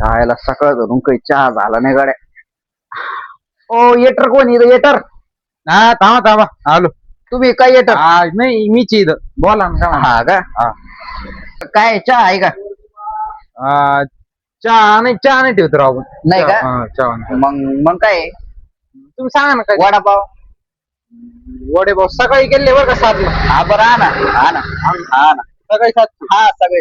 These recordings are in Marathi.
चहायला सकाळ धरून काही चहा झाला नाही गाड्या. ओ येटर कोण इथं येटर? हा थांबा थांबा आलो. तुम्ही काय येटर? नाही मीच इथं बोला ना थांबा. हा का? काय चहा आहे का? चहा नाही ठेवतो राव आपण. नाही का? चहा नाही. मग मग काय आहे? तुम्ही सांगा ना काय वडापाव. वडे भाऊ सकाळी गेले बरं का 7ला. हा बरं आणा आणा आणा. सकाळी 7 हा सगळे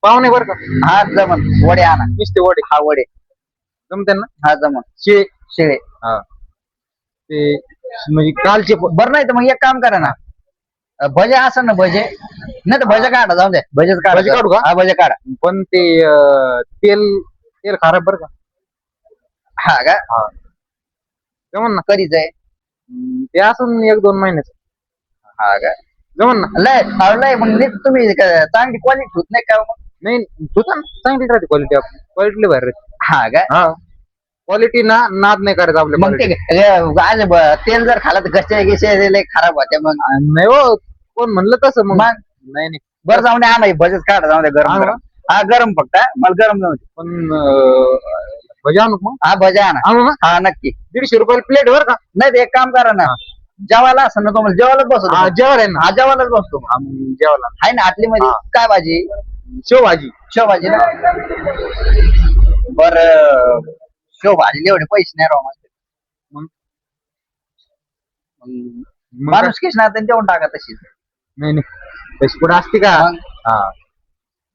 पाहुणे बरं का. हा जमन वडे आणा. नुसते वडे. हा वडे जमते ना. हा जमन. शिळे. शिळे. हा ते म्हणजे कालचे बरं नाही तर मग एक काम करा ना, भजे असं ना भजे, नाही तर भजे काढा जाऊ द्या. भजेच काढा. भजे काढू का? हा भजे काढा. पण ते तेल तेल खराब बरं का. हा का? हा जमन ना. कधीच आहे? ते असून 1-2 महिन्याचं. हा का? जमन ना. लय मग नीट तुम्ही चांगली क्वालिटी होत नाही का मग? नाही होता ना चांगली राहते क्वालिटी. आपली क्वालिटी लय भारी राहते. हा का? हा क्वालिटी ना नाद नाही करायचा आपल्या मग quality. ते आज तेल जर खाला तर घरच्या गिसे लय खराब होते मग. नाही हो कोण म्हणलं तसं मग. मग नाही नाही बरं जाऊन द्या आणा भजेच काढा जाऊ द्या गरम आणू गरम. हा गरम फक्त मला गरम जाऊ दे. पण भजी आणू का मग. हा भजे आणा. आणू ना. हा नक्की. 150 रुपयाला प्लेट बरं का. नाही तर एक काम करा ना, जेवायला असं ना तुम्हाला जेवायलाच बसतो. हा जेवायला आहे ना. हा जेवायलाच बसतो. हा, मग जेवायला आहे ना आतली मध्ये. हा. काय भाजी? शेवभाजी. शेवभाजी ना. बर शेवभाजी एवढे पैसे नाही राव माझे. मग माणूस किस ना देऊन टाका तशी. नाही नाही तशी कुठं असते का. मग? हा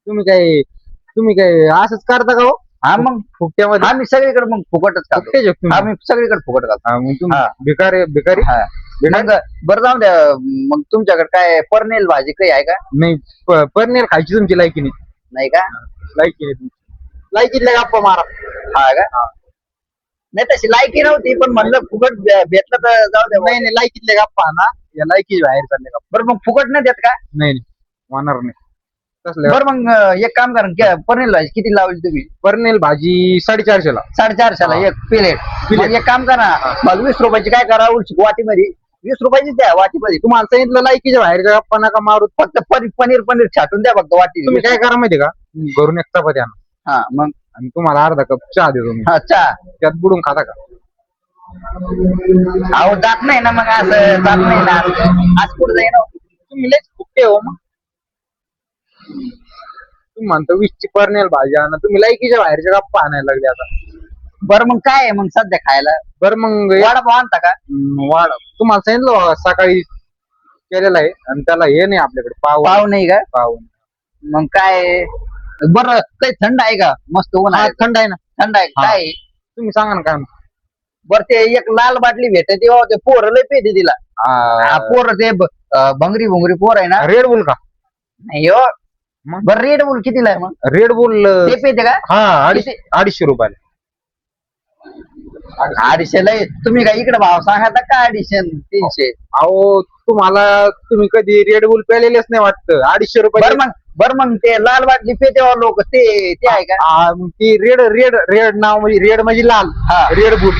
तुम्ही काय असंच करता का हो. हा मग फुकट्यामध्ये. आम्ही सगळीकडे मग फुकटच खातो. फुकटे जग तुम्ही. आम्ही सगळीकडे फुकट खातो. हा, मग तुम्ही हा. भिकारी भिकारी. हा मग बरं जाऊ द्या. मग तुमच्याकडे काय परनेल भाजी काही आहे का? नाही पनीर खायची तुमची लायकी नाही. नाही का? लायकी नाही तुमची. लायकीतल्या गप्पा मारा. हा का? नाही तशी लायकी नव्हती पण म्हणलं फुकट भेटलं तर जाऊ द्या. नाही नाही लायकीतल्या गप्पा ना या लायकी बाहेर चालले गप्पा. बरं मग फुकट नाही देत का? नाही नाही होणार नाही तसले. बरं मग एक काम करा, पनीर भाजी किती लावली तुम्ही? पनीर भाजी 450 ला. 450 एक प्लेट. मग एक काम करा, मग 20 रुपयाची काय करा वाटीमध्ये 20 रुपयाचीच द्या वाटीमध्ये. तुम्हाला सांगितलं लायकीच्या बाहेरच्या गप्पा नका मारू. फक्त पनीर छाटून द्या फक्त वाटी. तुम्ही काय करा माहिती का घरून एक चपाती आणा हा मग आणि तुम्हाला अर्धा कप चहा देतो मी. हा चहा त्यात बुडून खाता का. अहो जात नाही ना मग असं जात नाही ना आज पुढे जाईन. तुम्ही लयच फुकटे हो. मग तुम्ही म्हणतो 20ची पनीर भाजी आणा. तुम्ही लायकीच्या बाहेरच्या गप्पा आणायला लागले आता. बरं मग काय आहे मग सध्या खायला? बरं मग वडापाव आणता का? वाढ तुम्हाला सांगितलं सकाळी केलेला आहे आणि त्याला हे नाही आपल्याकडे पाव नाही का? पाव. मग काय बरं काही थंड आहे का? मस्त ऊन आहे. थंड आहे ना. थंड आहे हा. काय? तुम्ही सांगा ना काय. बरं ते एक लाल बाटली भेटते ते पोरं लय पेते तिला. पोरं ते भंगरी भुंगरी पोर आहे ना. रेड बुल का. नाही हो. बरं रेड बुल कितीला आहे मग? रेड बुल ते पेते का? हा 250 रुपयाला. 250 लय. तुम्ही काय इकडे भाव सांगा का? 250 300. अहो तुम्ही कधी रेड बुल प्यालेलेच नाही वाटतं. 250 रुपये. बरं मग ते लाल बाटली पेते लोक ते आहे का? ती रेड रेड रेड नाव म्हणजे रेड म्हणजे लाल. हा. Red boule.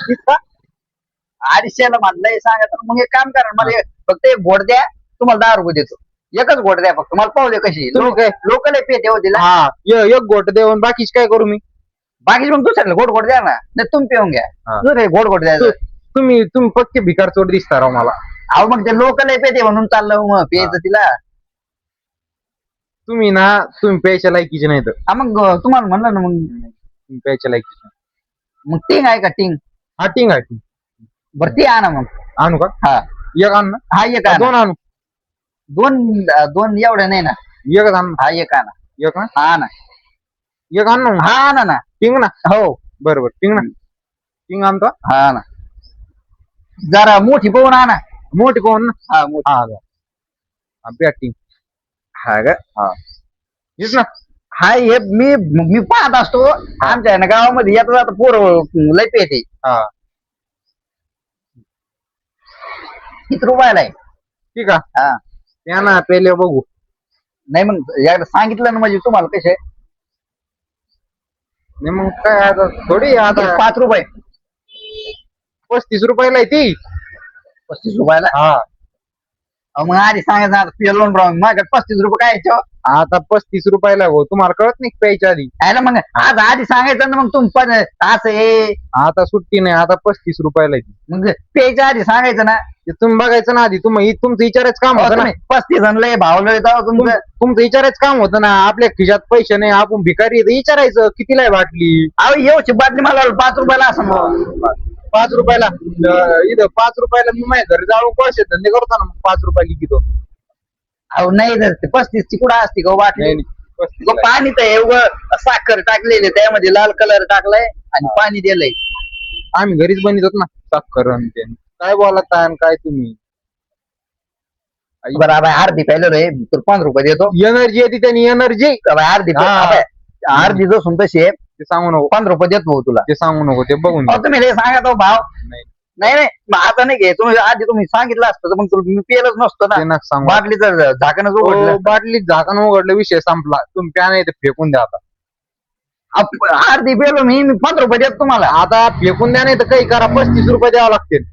250 म्हणलंय सांगा तर मग एक काम करा, मला फक्त एक घोट द्या. तुम्हाला 10 रुपये देतो. एकच घोट द्या फक्त. मला पाहू दे कशी लोक लय पेते हो तिला. हा एक गोट देऊन बाकीच काय करू मी. बाकी मग दुसऱ्याला घोट द्या ना. नाही तुम्ही पिऊन घ्या. दुसरे घोट द्यायचं. तुम्ही पक्के भिकार चोट दिसता राव मला. अहो मग ते लोक लय पेते म्हणून चाललं मग प्यायचं तिला. तुम्ही प्यायच्या लायकीचे नाही तर. हा मग तुम्हाला म्हणलं ना मग तुम्ही प्यायच्या लायकीचे. मग टिंग आहे का टिंग? हा टिंग आहे. बरं ते आणा मग. आणू का. हा एक आण ना. हा एक आणा. 2 आणू. दोन एवढ्या नाही ना. एकच आण. हा एक आणा. एक ना. हा ना. एक आण ना. हा आणा ना. टिंग ना. हो बरोबर टिंग ना. टिंग आणतो. हा ना. जरा मोठी पाहून आणा. मोठी पाहून ना. हा मोठी. हा टिंग. हा का? हा हेच ना. हा हे मी पाहत असतो आमच्या ना गावामध्ये येतात आता पोरं लय पेते. हा किती रुपयाला आहे? ठीक आहे. हा त्या ना पहिले बघू. नाही मग एकदा सांगितलं ना म्हणजे तुम्हाला कसे. नाही मग काय आता थोडी आता 5 रुपये. 35 रुपयाला आहे ती. 35 रुपयाला. हा मग आधी सांगायचं आता पेलो राहून माझ्याकडे 35 रुपये काय याच्यावर? आता 35 रुपयाला हो, तुम्हाला कळत नाही प्यायच्या आधी. आहे ना मग आज आधी सांगायचं ना मग तुम्ही पण असं हे आता सुट्टी नाही, आता 35 रुपयाला आहे ती. मग प्यायच्या आधी सांगायचं ना. ते तुम्ही बघायचं ना आधी, तुम्ही तुमचं विचारायचं काम होतं ना. 35 आणलंय भावलं तुमचं. तुमचं विचारायचं काम होतं ना. आपल्या खिशात पैसे नाही, आपण भिकारी आहे, तर विचारायचं कितीला आहे बाटली. अहो येऊची बाटली मला 5 रुपयाला असं मग. 5 रुपयाला इथं 5 रुपयाला मी माझ्या घरी जाऊन पैसे धंदे करतो ना, मग 5 रुपयाला किती. अहो नाही तर 35 ची कुठं असते का बाटली? नाही, 35 मग पाणी तर एवढं साखर टाकलेली त्यामध्ये लाल कलर टाकलाय आणि पाणी दिलंय. आम्ही घरीच बनवतो ना साखर आणि ते. काय बोलत आहे आणि काय तुम्ही. बरं अर्धी प्यायलो रे तर 5 रुपये देतो. एनर्जी येते त्यांनी, एनर्जी. अर्धी अर्धी जो तशी आहे ते सांगू नको, 5 रुपये देतो भाऊ तुला. ते सांगू नको, ते बघून घे. अहो, तुम्ही लय सांगा तो भाव. नाही, नाही नाही मग आता नाही घे तुम्ही आधी तुम्ही सांगितलं असतं तर मग मी पेलच नसतो ना. ते नका सांगू. बाटलीचं झाकणच उघडलं. हो, बाटलीत झाकण उघडलं, विषय संपला. तुम्ही प्या नाही तर फेकून द्या आता. अर्धी पेलो मी 5 रुपये देतो तुम्हाला. आता फेकून द्या नाही तर काही करा, 35 रुपये द्यावं लागतील.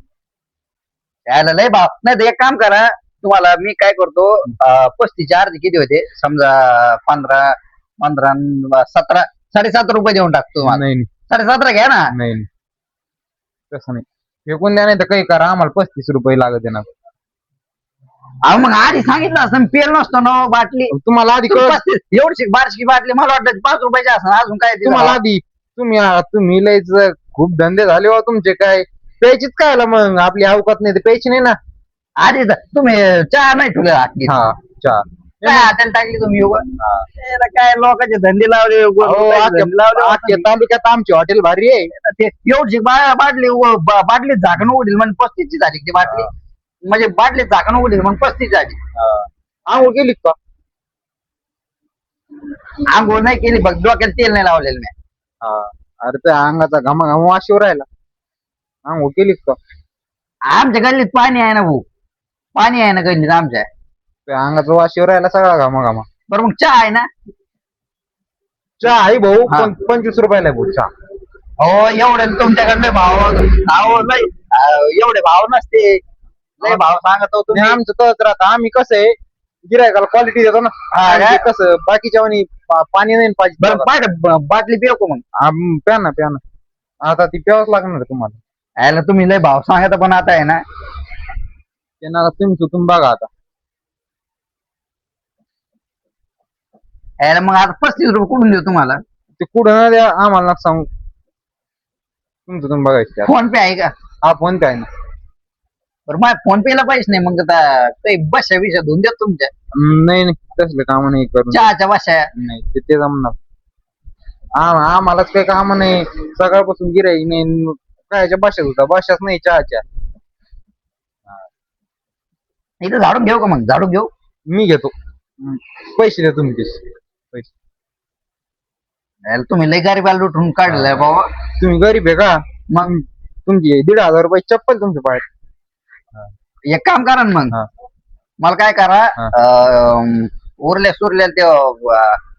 यायला लय भाव नाही तर एक काम करा तुम्हाला मी काय करतो 35 अर्धी किती होते समजा 15 15 17 7.5 रुपये देऊन टाकतो तुम्हाला. नाही 17.5 घ्या ना. नाही नाही, तसं नाही. फेकून द्या नाही तर काही करा, आम्हाला 35 रुपये लागत आहे ना. अहो मग आधी सांगितलं असं पेल नसतो ना बाटली. तुम्हाला आधी कळत. 35 एवढी बारशी बाटली मला वाटतं 5 रुपयाची असं अजून काय दिलं तुम्हाला भाव? आधी तुम्ही लयच खूप धंदे झाले हो तुमचे. काय प्यायचीच काय आला मग, आपली अवकात नाही तर प्यायची नाही ना. आधी तुम्ही चहा नाही ठेवले हाती. हा, चहा. काय हाताला टाकली तुम्ही उभं? याला काय लोकांचे धंदे लावले अहो, धंदे लावले आजच्या तालुक्यात आमची हॉटेल भारी आहे. ते एवढी बाटली बाटली झाकण उघडील म्हणजे 35 ची झाली ती बाटली. म्हणजे बाटली झाकण उघडील म्हणजे 35 झाली. आंघोळ केली का? आंघोळ नाही केली बघ डोक्याला तेल नाही लावलेलं मी. हा. अरे त्या अंगाचा घामा वाशीवर राहिला. आंघोळ केली का? आमच्या गल्लीत पाणी आहे ना भाऊ. पाणी आहे ना गल्लीत आमच्या. त्या अंगाचा वाशीवर राहिला सगळा घामा. बरं मग चहा आहे ना. चहा आहे भाऊ, हा. पण 25 रुपयाला आहे भाऊ चहा. हो एवढे तुमच्याकडले भाव अहो लय एवढे भाव नसते. लय भाव सांगत होतो नाही, आमचं तसंच राहतं. आम्ही कसं आहे गिरायकाला क्वालिटी देतो ना. आणि ते कसं बाकीच्या वाणी पाणी नाही पाहिजे. बरं पाहिजे बाटली पिऊ का मग? प्या ना. आता ती प्यावंच लागणार आहे तुम्हाला. यायला तुम्ही लय भाव सांगत पण आता आहे ना. ते ना तुम्ही बघा आता. यायला मग आता 35 रुपये कुठून देऊ तुम्हाला? ते कुठं ना द्या, आम्हाला नका सांगू. तुमचं तुम्ही बघायचं. फोन पे आहे का? हा, फोन काय ना. बरं माझ्या फोन पे ला पैसे नाही मग आता काही बशा बिशा धुवून देतो तुमच्या. नाही तसले काम नाही करून. चहाच्या बशा. नाही ते जमणार. आम्हालाच काही काम नाही. सकाळपासून गिराईक नाही. कायच्या भाषेत होता, भाषाच नाही चहाच्या. इथं झाडून घेऊ का मग? झाडून घेऊ. मी घेतो. पैसे द्या तुम्ही पैसे. यायला तुम्ही लय गरीबाला लुटून काढलंय बाबा. तुम्ही गरीब आहे का? मग तुमची 1,500 रुपये चप्पल तुमच्या पायात. एक काम करा ना मग. हा. मला काय करा हा. उरल्या सुरल्या ते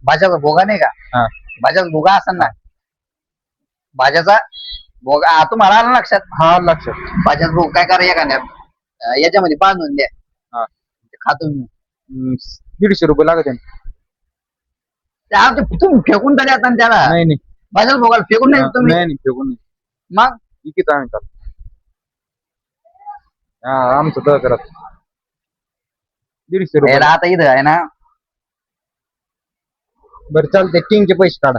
भाज्याचा भोगा नाही का? हा. भाज्याचा भोगा असेल ना. भाज्याचा भोगा तुम्हाला आलं लक्षात? हा, लक्षात. भाज्याचा भोग काय करा एखाद्या याच्यामध्ये बांधून द्या. हा. खातो मी. 150 रुपये लागत आहे. तुम्ही फेकून तरी आता त्याला नाही भाज्याचा भोगाला फेकून नाही तुम्ही. नाही फेकून नाही. मग किती आम्ही चालू. हा, आमचं तर करत 150 रुपये. यायला आता इथं आहे ना. बरं चालते. टिंगचे पैसे काढा.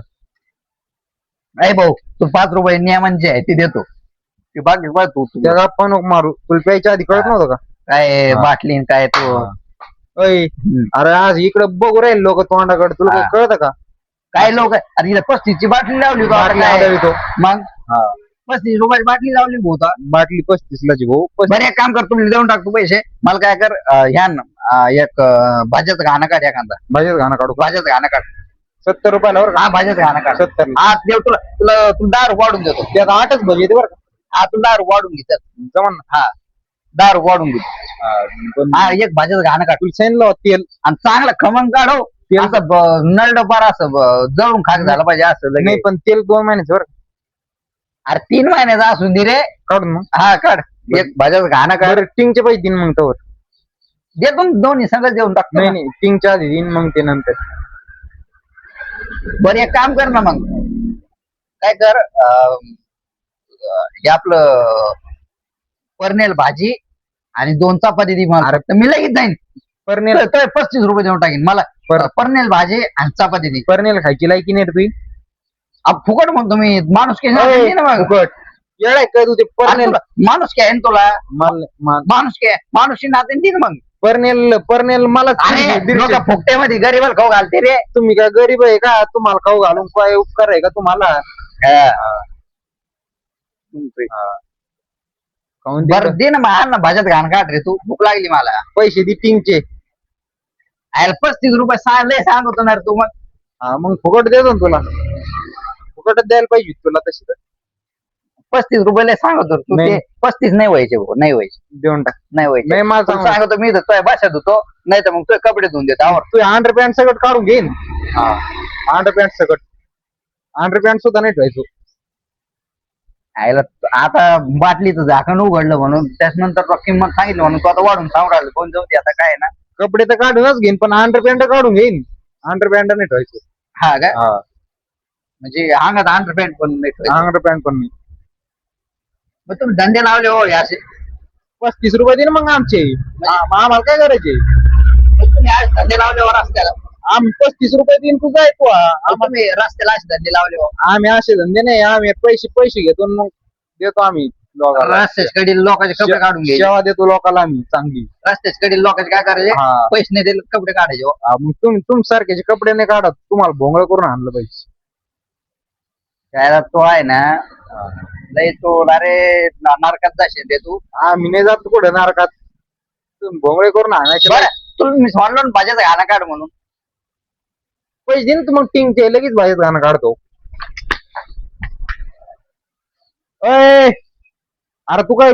नाही भाऊ तू 5 रुपये नियमांचे आहे ते देतो. ते बाकी बघ तू त्या गप्पा नको मारू. तुला प्यायच्या आधी कळत नव्हतं का? काय हा. बाटली न काय तू. अय, अरे आज इकडे बघू राहील लोक तोंडाकडे. तुला हा. कळतं का? काय लोक अरे इथं 35 ची बाटली लावली का आता बाटली काय? आढळली तो. मग हा. 35 रुपयाची बाटली लावली होता. बाटली 35 ची भाऊ. बरं एक काम कर तुम्ही देऊन टाकतो पैसे. मला काय कर ह्या एक भाज्याचं घाणं काढ एखादा. भाज्यात घाणा काढू का? भाज्याचं घाणं काढ. 70 रुपयाला बरं का? हा भाज्याचं घाणं काढ. 70. हा देव तुला तुला तुला 10 रुपये वाढून देतो. त्यात 8च भजी येते बरं का? हा तुला 10 रुपये वाढून घेतात. जमान ना. हा 10 रुपये वाढून घेतो. पण हा एक भाज्याचं घाणं काढ. तुला सांगितलं होतं तेल. आणि चांगलं खमंग काढव. तेल. असं नळड पार असं जळून खाक झालं पाहिजे असं लगेच. नाही पण तेल 2 महिन्याचं बरं का? अरे 3 महिन्याचा असून दे रे. काढून मग. हा काढ. एक भाज्याचं घाणं काढ. बरं टिंगचे पैसे देईन मग तवर. देतो ना, दोन्ही सगळं देऊन टाकतो नाही ना. नाही टिंगच्या आधी देईन मग ते नंतर. बरं एक काम कर ना मग, काय कर हे आपलं पर्नेल भाजी आणि 2 चपाती दे मला. तर मी लगेच जाईन. पर्नेल 35 रुपये देऊन टाकीन मला. पर्नेल भाजी आणि चपाती दे. पर्नेल खायची लायकी नाही रे तुझी. फुकट म्हणतो मी, माणूस की नाही ना मग. फुकट येडाय काय तू ते पर्नेल. माणूस काय आहे ना तुला, मला माणूस काय माणूसची नाते दे ना मग. पर्नेल मला अरे फुकट्यामध्ये गरीबाला खाऊ घालते रे. तुम्ही काय गरीब आहे का, तुम्हाला खाऊ घालून काय उपकार आहे का तुम्हाला. खाऊन दे बरं दे ना मग, आण ना भाज्यात घाण काढ रे तू, भूक लागली मला. पैसे दे टिंगचे. अरे 35 रुपये सांगले सांगतो ना रे तू मग. हा मग फुकट देतो ना तुला, फुकटच द्यायला पाहिजे तुला तशी तर. 35 रुपये सांगतो तू. नाही. ते 35 नाही व्हायचे भाऊ, नाही व्हायचे, देऊन टाक. नाही व्हायचे. नाही मला तुला सांगतो मी तुझ्या भाषा धुतो, नाही तर मग तुझे कपडे धुवून देतो आवर. तू अंडर पॅन्ट सगळं काढून घेईन. अंडर पॅन्ट सगळं, अंडर पॅन्ट सुद्धा नाही ठेवायचो. आता बाटलीचं झाकण उघडलं म्हणून त्याच्यानंतर तुला किंमत सांगितलं म्हणून तू आता वाढून सांगू राहिलं. कोण जाऊ दे आता, काय ना. कपडे तर काढूनच घेईन पण अंडर पॅन्ट काढून घेईन. अंडर पॅन्ट नाही ठेवायचो. हा काय म्हणजे अंगात अंडरपॅन्ट पण नाही ठेवायचं. अंडर पॅन्ट पण नाही. मग तुम्ही धंदे लावले हो हे असे. 35 रुपये दे ना मग आमचे. आम्हाला काय करायचे. मग तुम्ही आज धंदे लावले हो रस्त्याला. आम्ही 35 रुपये देईन तू जाय तू. तुम्ही रस्त्याला असे धंदे लावले हो. आम्ही असे धंदे नाही, आम्ही पैसे घेतो आणि मग देतो आम्ही लोकांना. रस्त्याच्या कडील लोकांचे कपडे काढून घ्यायचे. सेवा देतो लोकांना आम्ही चांगली. रस्त्याच्या कडील लोकांचे काय करायचे, हा. पैसे नाही दिले कपडे काढायचे हो. मग तुम सारख्याचे कपडे नाही काढत, तुम्हाला भोंगळ करून आणलं पाहिजे. त्याला तो आहे ना, लय तो अरे नरकात जाशील ते तू. आम्ही नाही जात कुठे नारकात. तुम्ही भोंगळे करून आणायचे. बरं तुला मी म्हणलो ना भाज्याचं घाणा काढ म्हणून. पैसे देईन तू मग टिंगचे, लगेच भाजीत गाणं काढतो. अरे तू काय